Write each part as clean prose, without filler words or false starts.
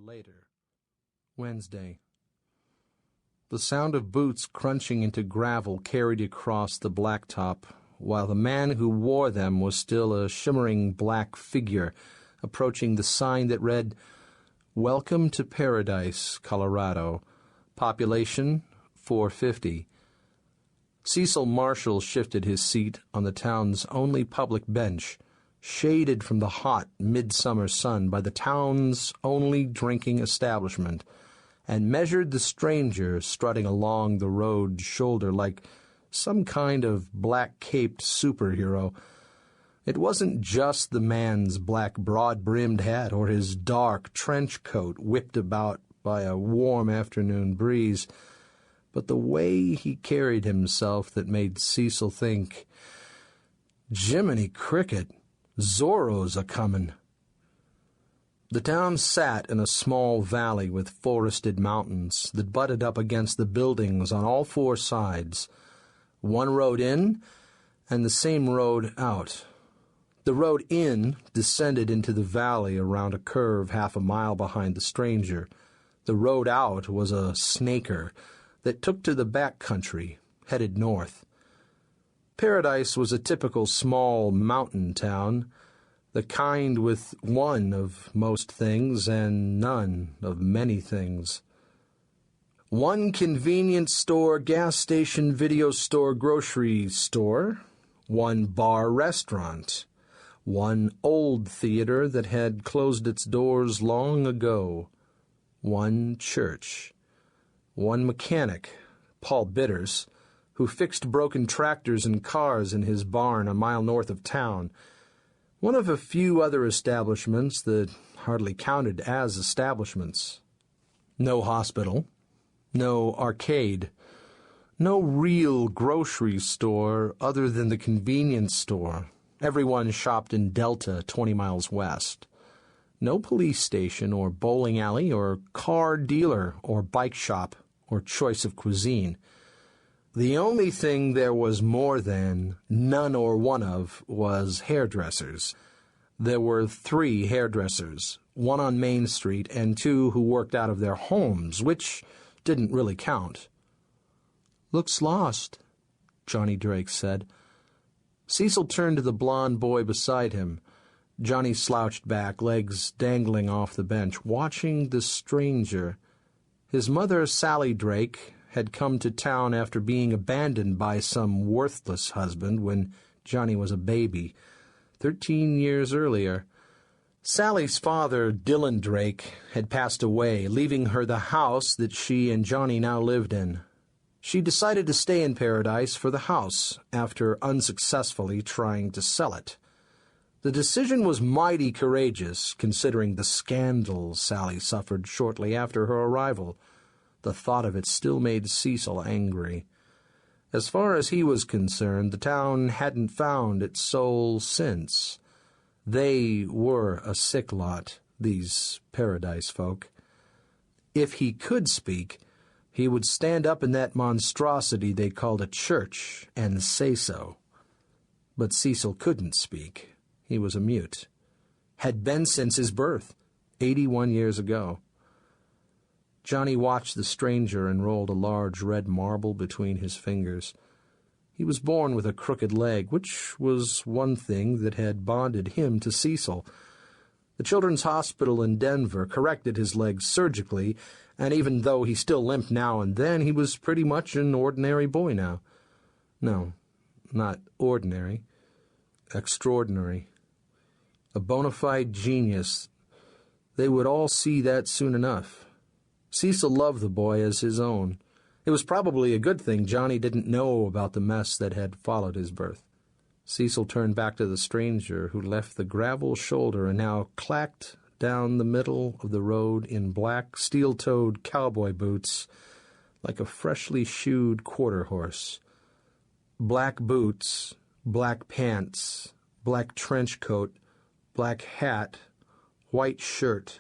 later. Wednesday. The sound of boots crunching into gravel carried across the blacktop, while the man who wore them was still a shimmering black figure approaching the sign that read, "Welcome to Paradise, Colorado. Population 450. Cecil Marshall shifted his seat on the town's only public bench, shaded from the hot midsummer sun by the town's only drinking establishment, and measured the stranger strutting along the road shoulder like some kind of black-caped superhero. It wasn't just the man's black broad-brimmed hat or his dark trench coat whipped about by a warm afternoon breeze, but the way he carried himself that made Cecil think, "Jiminy cricket, Zorro's a-comin'." The town sat in a small valley with forested mountains that butted up against the buildings on all four sides, one road in and the same road out. The road in descended into the valley around a curve half a mile behind the stranger. The road out was a snaker that took to the back country, headed north. Paradise was a typical small mountain town, the kind with one of most things and none of many things. One convenience store, gas station, video store, grocery store, one bar restaurant, one old theater that had closed its doors long ago, one church, one mechanic, Paul Bitters, who fixed broken tractors and cars in his barn a mile north of town, one of a few other establishments that hardly counted as establishments. No hospital, no arcade, no real grocery store other than the convenience store. Everyone shopped in Delta, 20 miles west. No police station or bowling alley or car dealer or bike shop or choice of cuisine. The only thing there was more than, none or one of, was hairdressers. There were 3 hairdressers, one on Main Street and 2 who worked out of their homes, which didn't really count. "Looks lost," Johnny Drake said. Cecil turned to the blond boy beside him. Johnny slouched back, legs dangling off the bench, watching the stranger. His mother, Sally Drake, had come to town after being abandoned by some worthless husband when Johnny was a baby, 13 years earlier. Sally's father, Dylan Drake, had passed away, leaving her the house that she and Johnny now lived in. She decided to stay in Paradise for the house after unsuccessfully trying to sell it. The decision was mighty courageous, considering the scandal Sally suffered shortly after her arrival. The thought of it still made Cecil angry. As far as he was concerned, the town hadn't found its soul since. They were a sick lot, these Paradise folk. If he could speak, he would stand up in that monstrosity they called a church and say so. But Cecil couldn't speak. He was a mute. Had been since his birth, 81 years ago. Johnny watched the stranger and rolled a large red marble between his fingers. He was born with a crooked leg, which was one thing that had bonded him to Cecil. The Children's Hospital in Denver corrected his leg surgically, and even though he still limped now and then, he was pretty much an ordinary boy now. No, not ordinary. Extraordinary. A bona fide genius. They would all see that soon enough. Cecil loved the boy as his own. It was probably a good thing Johnny didn't know about the mess that had followed his birth. Cecil turned back to the stranger, who left the gravel shoulder and now clacked down the middle of the road in black, steel-toed cowboy boots like a freshly shoed quarter horse. Black boots, black pants, black trench coat, black hat, white shirt,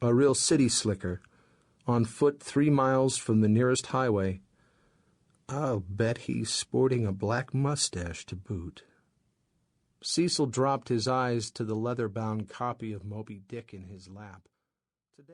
a real city slicker, on foot 3 miles from the nearest highway. I'll bet he's sporting a black mustache to boot. Cecil dropped his eyes to the leather-bound copy of Moby Dick in his lap.